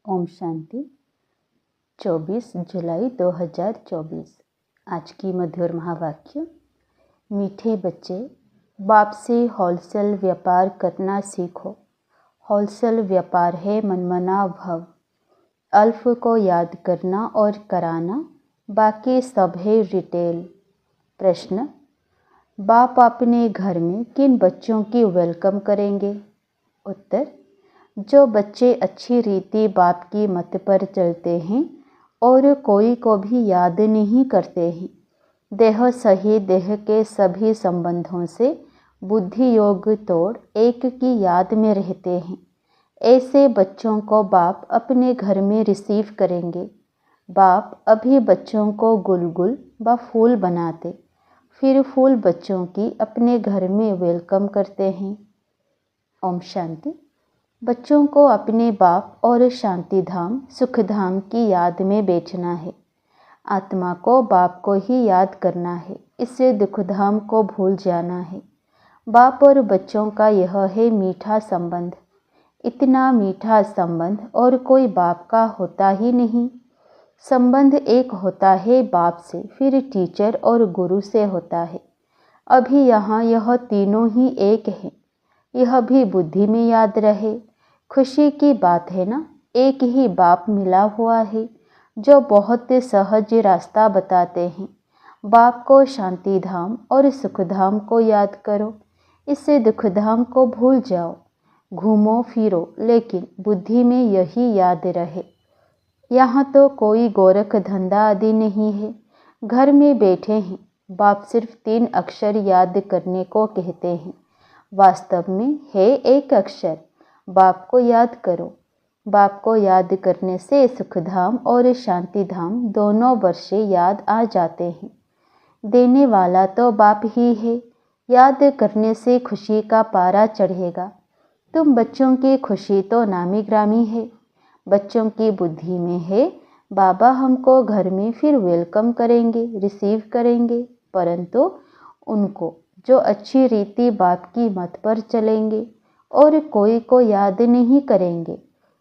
ओम शांति। 24 जुलाई 2024। आज की मधुर महावाक्य। मीठे बच्चे, बाप से होलसेल व्यापार करना सीखो। होलसेल व्यापार है मनमना भव। अल्फ को याद करना और कराना, बाकी सब है रिटेल। प्रश्न, बाप अपने घर में किन बच्चों की वेलकम करेंगे? उत्तर, जो बच्चे अच्छी रीति बाप की मत पर चलते हैं और कोई को भी याद नहीं करते हैं, देह सही देह के सभी संबंधों से बुद्धि योग तोड़ एक की याद में रहते हैं, ऐसे बच्चों को बाप अपने घर में रिसीव करेंगे। बाप अभी बच्चों को गुलगुल व फूल बनाते, फिर फूल बच्चों की अपने घर में वेलकम करते हैं। ओम शांति। बच्चों को अपने बाप और शांति धाम सुख धाम की याद में बैठना है। आत्मा को बाप को ही याद करना है, इससे दुख धाम को भूल जाना है। बाप और बच्चों का यह है मीठा संबंध। इतना मीठा संबंध और कोई बाप का होता ही नहीं। संबंध एक होता है बाप से, फिर टीचर और गुरु से होता है। अभी यहाँ यह तीनों ही एक है, यह भी बुद्धि में याद रहे। खुशी की बात है ना, एक ही बाप मिला हुआ है जो बहुत सहज रास्ता बताते हैं। बाप को शांति धाम और सुख धाम को याद करो, इससे दुख धाम को भूल जाओ। घूमो फिरो लेकिन बुद्धि में यही याद रहे। यहाँ तो कोई गोरख धंधा आदि नहीं है, घर में बैठे हैं। बाप सिर्फ 3 अक्षर याद करने को कहते हैं, वास्तव में है एक अक्षर। बाप को याद करो। बाप को याद करने से सुख धाम और शांति धाम दोनों वर्षे याद आ जाते हैं। देने वाला तो बाप ही है। याद करने से खुशी का पारा चढ़ेगा। तुम बच्चों की खुशी तो नामी ग्रामी है। बच्चों की बुद्धि में है बाबा हमको घर में फिर वेलकम करेंगे, रिसीव करेंगे, परंतु उनको जो अच्छी रीति बाप की मत पर चलेंगे और कोई को याद नहीं करेंगे।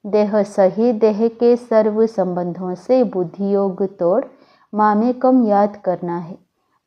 देह सही देह के सर्व संबंधों से बुद्धि योग तोड़ मामे कम याद करना है।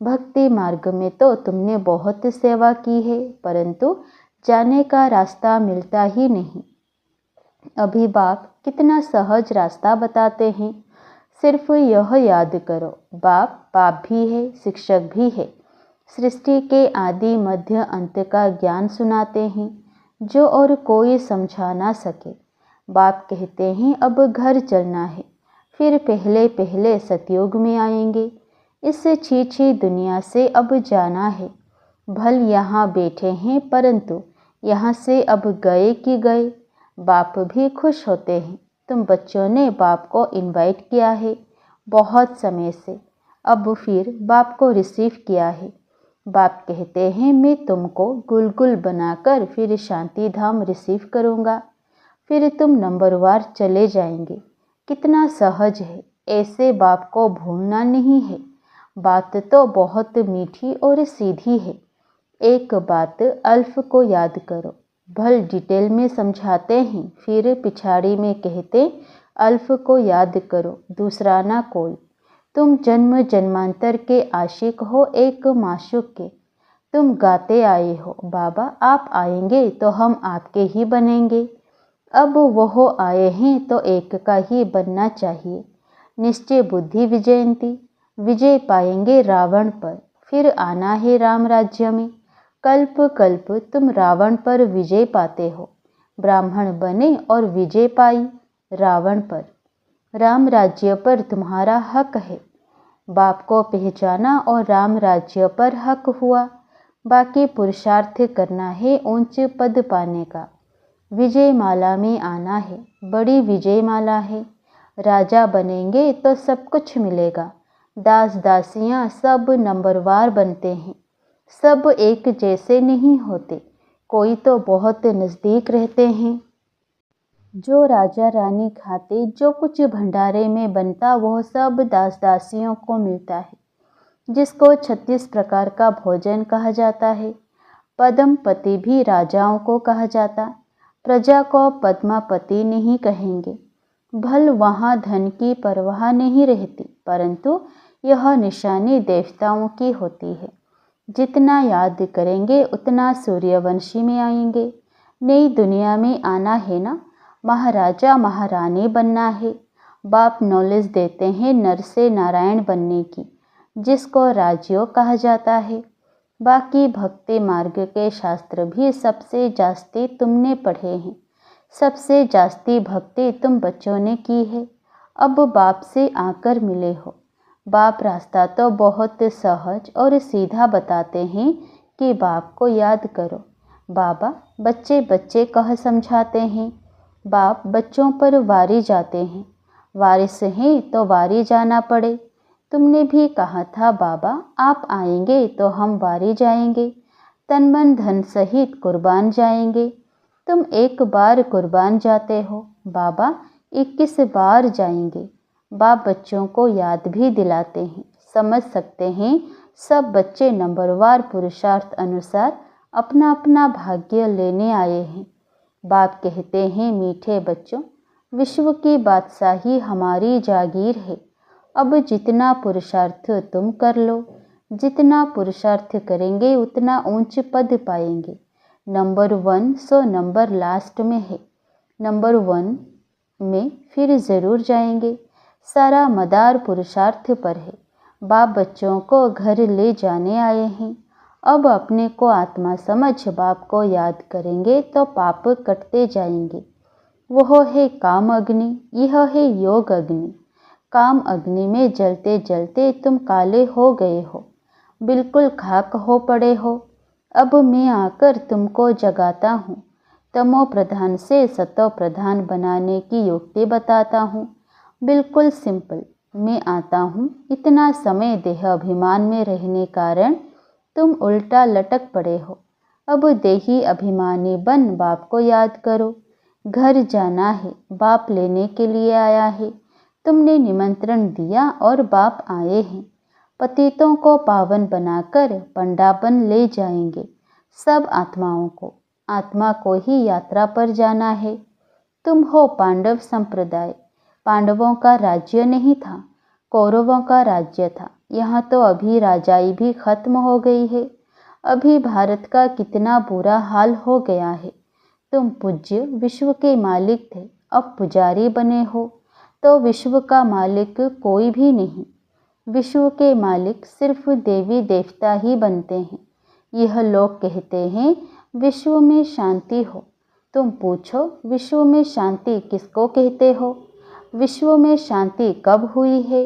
भक्ति मार्ग में तो तुमने बहुत सेवा की है, परंतु जाने का रास्ता मिलता ही नहीं। अभी बाप कितना सहज रास्ता बताते हैं। सिर्फ यह याद करो, बाप बाप भी है, शिक्षक भी है। सृष्टि के आदि मध्य अंत का ज्ञान सुनाते हैं, जो और कोई समझा ना सके। बाप कहते हैं अब घर चलना है, फिर पहले पहले सतयुग में आएंगे। इस छी दुनिया से अब जाना है। भल यहाँ बैठे हैं, परंतु यहाँ से अब गए कि गए। बाप भी खुश होते हैं। तुम बच्चों ने बाप को इनवाइट किया है बहुत समय से, अब फिर बाप को रिसीव किया है। बाप कहते हैं मैं तुमको गुलगुल बनाकर फिर शांति धाम रिसीव करूँगा, फिर तुम नंबरवार चले जाएंगे। कितना सहज है, ऐसे बाप को भूलना नहीं है। बात तो बहुत मीठी और सीधी है। एक बात अल्फ को याद करो। भल डिटेल में समझाते हैं, फिर पिछाड़ी में कहते अल्फ को याद करो, दूसरा ना कोई। तुम जन्म जन्मांतर के आशिक हो, एक माशूक के। तुम गाते आए हो बाबा आप आएंगे तो हम आपके ही बनेंगे। अब वो आए हैं तो एक का ही बनना चाहिए। निश्चय बुद्धि विजयंती, विजय पाएंगे रावण पर, फिर आना है राम राज्य में। कल्प कल्प तुम रावण पर विजय पाते हो। ब्राह्मण बने और विजय पाई रावण पर। राम राज्य पर तुम्हारा हक है। बाप को पहचाना और राम राज्य पर हक हुआ। बाकी पुरुषार्थ करना है ऊंच पद पाने का। विजय माला में आना है, बड़ी विजय माला है। राजा बनेंगे तो सब कुछ मिलेगा। दास दासियां सब नंबरवार बनते हैं। सब एक जैसे नहीं होते, कोई तो बहुत नज़दीक रहते हैं। जो राजा रानी खाते, जो कुछ भंडारे में बनता वह सब दास दासियों को मिलता है, जिसको 36 प्रकार का भोजन कहा जाता है। पद्मपति भी राजाओं को कहा जाता, प्रजा को पद्मापति नहीं कहेंगे। भल वहाँ धन की परवाह नहीं रहती, परंतु यह निशानी देवताओं की होती है। जितना याद करेंगे उतना सूर्यवंशी में आएंगे। नई दुनिया में आना है ना, महाराजा महारानी बनना है। बाप नॉलेज देते हैं नर से नारायण बनने की, जिसको राजयोग कहा जाता है। बाकी भक्ति मार्ग के शास्त्र भी सबसे जास्ती तुमने पढ़े हैं, सबसे जास्ती भक्ति तुम बच्चों ने की है। अब बाप से आकर मिले हो। बाप रास्ता तो बहुत सहज और सीधा बताते हैं कि बाप को याद करो। बाबा बच्चे बच्चे कह समझाते हैं। बाप बच्चों पर वारी जाते हैं। वारिस हैं तो वारी जाना पड़े। तुमने भी कहा था बाबा आप आएंगे तो हम वारी जाएंगे, तन मन धन सहित कुर्बान जाएंगे। तुम एक बार कुर्बान जाते हो, बाबा 21 बार जाएंगे। बाप बच्चों को याद भी दिलाते हैं। समझ सकते हैं सब बच्चे नंबरवार पुरुषार्थ अनुसार अपना अपना भाग्य लेने आए हैं। बाप कहते हैं मीठे बच्चों, विश्व की बादशाही हमारी जागीर है। अब जितना पुरुषार्थ तुम कर लो, जितना पुरुषार्थ करेंगे उतना ऊंच पद पाएंगे। नंबर 1 सो नंबर लास्ट में है। नंबर 1 में फिर ज़रूर जाएंगे। सारा मदार पुरुषार्थ पर है। बाप बच्चों को घर ले जाने आए हैं। अब अपने को आत्मा समझ बाप को याद करेंगे तो पाप कटते जाएंगे। वह है काम अग्नि, यह है योग अग्नि। काम अग्नि में जलते जलते तुम काले हो गए हो, बिल्कुल खाक हो पड़े हो। अब मैं आकर तुमको जगाता हूँ। तमो प्रधान से सतो प्रधान बनाने की युक्ति बताता हूँ। बिल्कुल सिंपल। मैं आता हूँ। इतना समय देह अभिमान में रहने कारण तुम उल्टा लटक पड़े हो। अब देही अभिमानी बन बाप को याद करो। घर जाना है, बाप लेने के लिए आया है। तुमने निमंत्रण दिया और बाप आए हैं। पतितों को पावन बनाकर पंडापन ले जाएंगे। सब आत्माओं को, आत्मा को ही यात्रा पर जाना है। तुम हो पांडव संप्रदाय। पांडवों का राज्य नहीं था, कौरवों का राज्य था। यहाँ तो अभी राजाई भी खत्म हो गई है। अभी भारत का कितना बुरा हाल हो गया है। तुम पूज्य विश्व के मालिक थे, अब पुजारी बने हो तो विश्व का मालिक कोई भी नहीं। विश्व के मालिक सिर्फ देवी देवता ही बनते हैं। यह लोग कहते हैं विश्व में शांति हो। तुम पूछो विश्व में शांति किसको कहते हो? विश्व में शांति कब हुई है?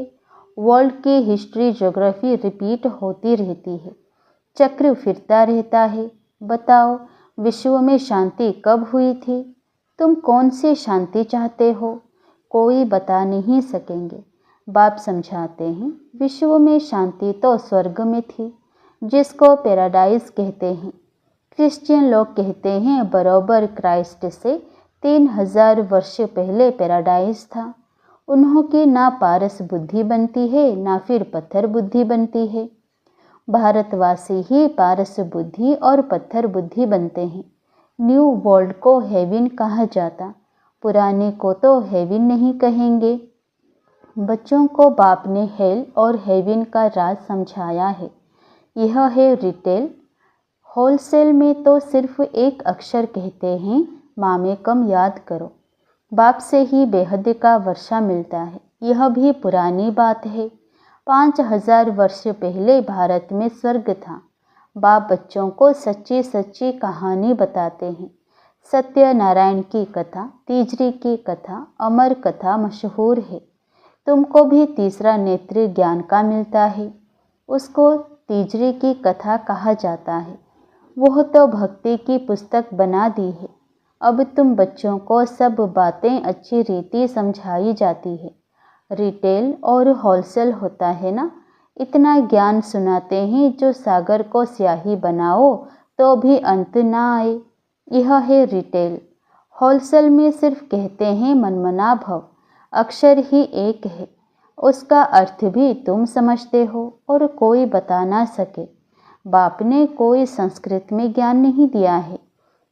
वर्ल्ड की हिस्ट्री ज्योग्राफी रिपीट होती रहती है, चक्र फिरता रहता है। बताओ विश्व में शांति कब हुई थी? तुम कौन सी शांति चाहते हो? कोई बता नहीं सकेंगे। बाप समझाते हैं विश्व में शांति तो स्वर्ग में थी, जिसको पैराडाइज कहते हैं। क्रिश्चियन लोग कहते हैं बरोबर क्राइस्ट से 3000 वर्ष पहले पैराडाइज था। उन्हों की ना पारस बुद्धि बनती है ना फिर पत्थर बुद्धि बनती है। भारतवासी ही पारस बुद्धि और पत्थर बुद्धि बनते हैं। न्यू वर्ल्ड को हेवन कहा जाता, पुराने को तो हेवन नहीं कहेंगे। बच्चों को बाप ने हेल और हेवन का राज समझाया है। यह है रिटेल। होलसेल में तो सिर्फ एक अक्षर कहते हैं मामे कम याद करो। बाप से ही बेहद का वर्षा मिलता है। यह भी पुरानी बात है। 5000 वर्ष पहले भारत में स्वर्ग था। बाप बच्चों को सच्ची सच्ची कहानी बताते हैं। सत्यनारायण की कथा, तीजरी की कथा, अमर कथा मशहूर है। तुमको भी तीसरा नेत्र ज्ञान का मिलता है। उसको तीजरी की कथा कहा जाता है। वह तो भक्ति की पुस्तक बना दी है। अब तुम बच्चों को सब बातें अच्छी रीति समझाई जाती है। रिटेल और होलसेल होता है ना, इतना ज्ञान सुनाते हैं जो सागर को स्याही बनाओ तो भी अंत ना आए। यह है रिटेल। होलसेल में सिर्फ कहते हैं मनमना भव, अक्षर ही एक है, उसका अर्थ भी तुम समझते हो और कोई बता ना सके। बाप ने कोई संस्कृत में ज्ञान नहीं दिया है।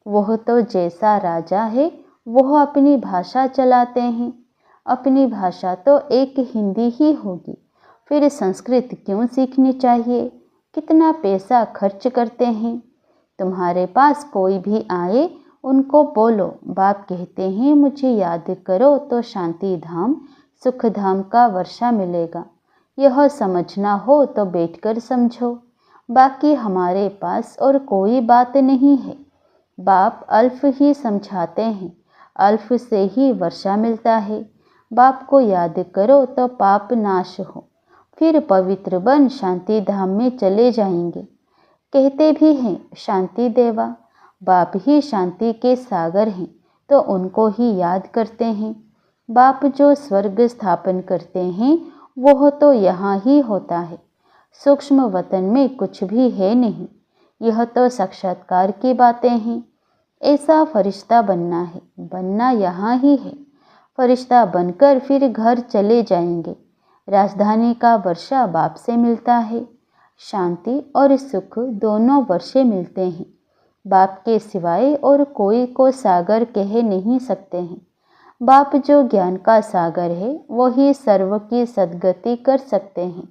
वह तो जैसा राजा है वह अपनी भाषा चलाते हैं। अपनी भाषा तो एक हिंदी ही होगी, फिर संस्कृत क्यों सीखनी चाहिए? कितना पैसा खर्च करते हैं। तुम्हारे पास कोई भी आए उनको बोलो, बाप कहते हैं मुझे याद करो तो शांति धाम सुख धाम का वर्षा मिलेगा। यह समझना हो तो बैठकर समझो, बाकी हमारे पास और कोई बात नहीं है। बाप अल्फ ही समझाते हैं, अल्फ से ही वर्षा मिलता है। बाप को याद करो तो पाप नाश हो, फिर पवित्र बन शांति धाम में चले जाएंगे। कहते भी हैं शांति देवा, बाप ही शांति के सागर हैं, तो उनको ही याद करते हैं। बाप जो स्वर्ग स्थापन करते हैं वह तो यहाँ ही होता है, सूक्ष्म वतन में कुछ भी है नहीं। यह तो साक्षात्कार की बातें हैं। ऐसा फरिश्ता बनना है, बनना यहाँ ही है। फरिश्ता बनकर फिर घर चले जाएंगे। राजधानी का वर्षा बाप से मिलता है। शांति और सुख दोनों वर्षे मिलते हैं। बाप के सिवाय और कोई को सागर कह नहीं सकते हैं। बाप जो ज्ञान का सागर है वही सर्व की सद्गति कर सकते हैं।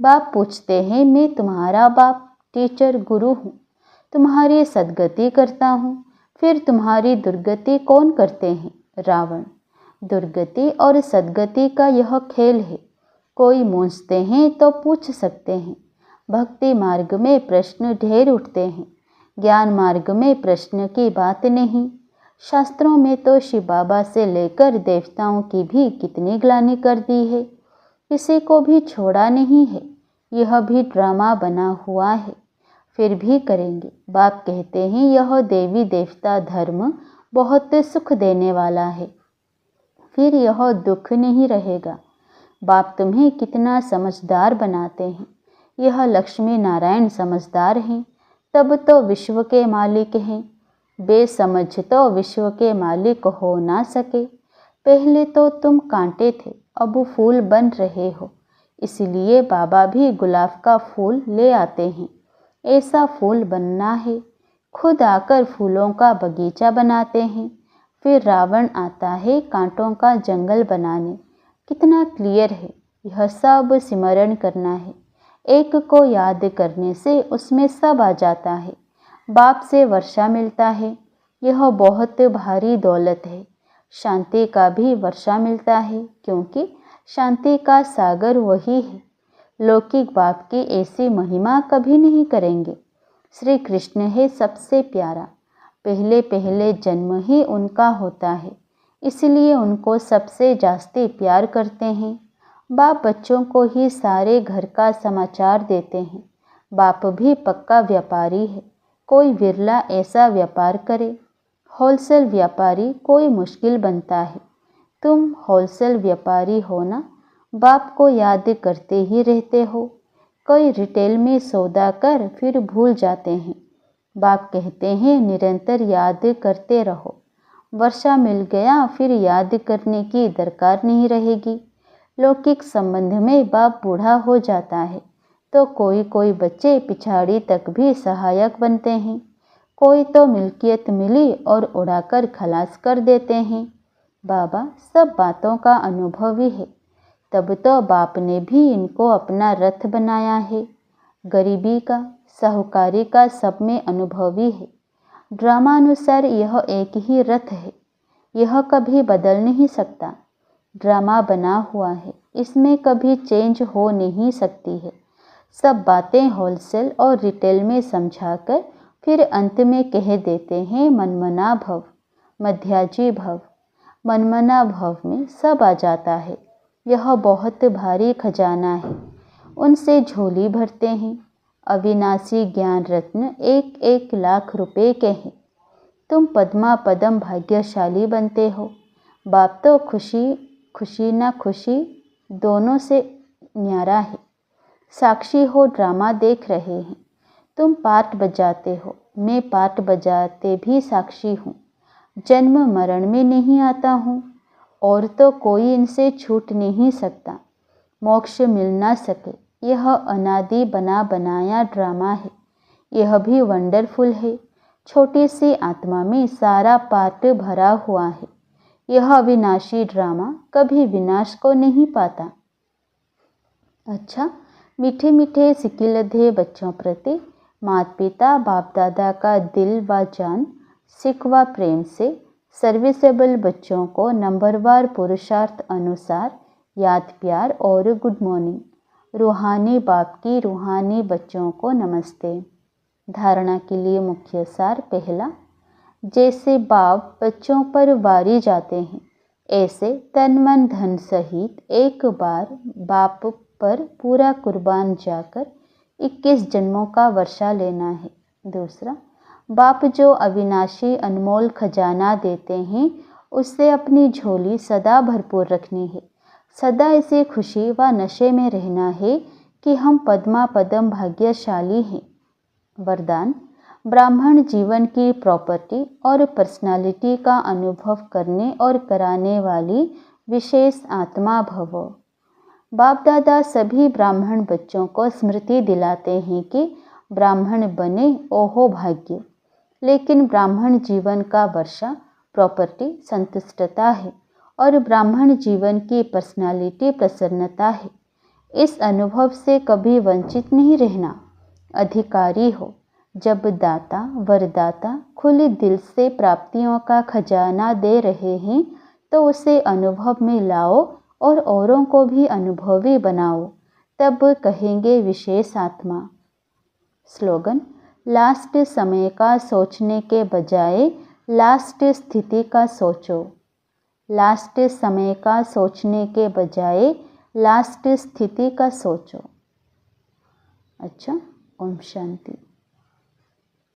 बाप पूछते हैं मैं तुम्हारा बाप टीचर गुरु हूँ, तुम्हारी सद्गति करता हूँ, फिर तुम्हारी दुर्गति कौन करते हैं? रावण। दुर्गति और सद्गति का यह खेल है। कोई पूछते हैं तो पूछ सकते हैं। भक्ति मार्ग में प्रश्न ढेर उठते हैं, ज्ञान मार्ग में प्रश्न की बात नहीं। शास्त्रों में तो शिव बाबा से लेकर देवताओं की भी कितनी ग्लानि कर दी है, किसी को भी छोड़ा नहीं है। यह भी ड्रामा बना हुआ है, फिर भी करेंगे। बाप कहते हैं यह देवी देवता धर्म बहुत सुख देने वाला है, फिर यह दुख नहीं रहेगा। बाप तुम्हें कितना समझदार बनाते हैं। यह लक्ष्मी नारायण समझदार हैं, तब तो विश्व के मालिक हैं। बेसमझ तो विश्व के मालिक हो ना सके। पहले तो तुम कांटे थे, अब फूल बन रहे हो, इसलिए बाबा भी गुलाब का फूल ले आते हैं। ऐसा फूल बनना है। खुद आकर फूलों का बगीचा बनाते हैं, फिर रावण आता है कांटों का जंगल बनाने। कितना क्लियर है। यह सब सिमरण करना है। एक को याद करने से उसमें सब आ जाता है। बाप से वर्षा मिलता है, यह बहुत भारी दौलत है। शांति का भी वर्षा मिलता है, क्योंकि शांति का सागर वही है। लौकिक बाप की ऐसी महिमा कभी नहीं करेंगे। श्री कृष्ण है सबसे प्यारा, पहले पहले जन्म ही उनका होता है, इसलिए उनको सबसे जास्ती प्यार करते हैं। बाप बच्चों को ही सारे घर का समाचार देते हैं। बाप भी पक्का व्यापारी है, कोई विरला ऐसा व्यापार करे। होलसेल व्यापारी कोई मुश्किल बनता है। तुम होलसेल व्यापारी हो ना, बाप को याद करते ही रहते हो। कोई रिटेल में सौदा कर फिर भूल जाते हैं। बाप कहते हैं निरंतर याद करते रहो। वर्षा मिल गया फिर याद करने की दरकार नहीं रहेगी। लौकिक संबंध में बाप बूढ़ा हो जाता है तो कोई कोई बच्चे पिछाड़ी तक भी सहायक बनते हैं। कोई तो मिल्कियत मिली और उड़ाकर खलास कर देते हैं। बाबा सब बातों का अनुभवी है, तब तो बाप ने भी इनको अपना रथ बनाया है। गरीबी का साहूकारी का सब में अनुभवी है। ड्रामानुसार यह एक ही रथ है, यह कभी बदल नहीं सकता। ड्रामा बना हुआ है, इसमें कभी चेंज हो नहीं सकती है। सब बातें होलसेल और रिटेल में समझाकर फिर अंत में कह देते हैं मनमना भव, मध्याजी भव। मनमना भव में सब आ जाता है। यह बहुत भारी खजाना है, उनसे झोली भरते हैं। अविनाशी ज्ञान रत्न 1-1 लाख रुपए के हैं। तुम पद्मा पदम भाग्यशाली बनते हो। बाप तो खुशी ना खुशी दोनों से न्यारा है। साक्षी हो ड्रामा देख रहे हैं। तुम पार्ट बजाते हो, मैं पार्ट बजाते भी साक्षी हूँ। जन्म मरण में नहीं आता हूँ, और तो कोई इनसे छूट नहीं सकता। मोक्ष मिल ना सके, यह अनादि बना बनाया ड्रामा है। यह भी वंडरफुल है। छोटी सी आत्मा में सारा पार्ट भरा हुआ है। यह अविनाशी ड्रामा कभी विनाश को नहीं पाता। अच्छा, मीठे मीठे सिकिलधे बच्चों प्रति माता पिता बाप दादा का दिल व जान सिख व प्रेम से सर्विसेबल बच्चों को नंबरवार पुरुषार्थ अनुसार याद प्यार और गुड मॉर्निंग। रूहानी बाप की रूहानी बच्चों को नमस्ते। धारणा के लिए मुख्य सार। पहला, जैसे बाप बच्चों पर वारी जाते हैं, ऐसे तन मन धन सहित एक बार बाप पर पूरा कुर्बान जाकर 21 जन्मों का वर्षा लेना है। दूसरा, बाप जो अविनाशी अनमोल खजाना देते हैं, उससे अपनी झोली सदा भरपूर रखनी है। सदा इसी खुशी व नशे में रहना है कि हम पद्मा पदम भाग्यशाली हैं। वरदान, ब्राह्मण जीवन की प्रॉपर्टी और पर्सनालिटी का अनुभव करने और कराने वाली विशेष आत्मा भव। बाप दादा सभी ब्राह्मण बच्चों को स्मृति दिलाते हैं कि ब्राह्मण बने ओहो भाग्य। लेकिन ब्राह्मण जीवन का वर्षा प्रॉपर्टी संतुष्टता है और ब्राह्मण जीवन की पर्सनालिटी प्रसन्नता है। इस अनुभव से कभी वंचित नहीं रहना। अधिकारी हो। जब दाता वरदाता खुले दिल से प्राप्तियों का खजाना दे रहे हैं तो उसे अनुभव में लाओ और औरों को भी अनुभवी बनाओ, तब कहेंगे विशेष आत्मा। स्लोगन, लास्ट समय का सोचने के बजाय लास्ट स्थिति का सोचो। लास्ट समय का सोचने के बजाय लास्ट स्थिति का सोचो। अच्छा, ओम शांति।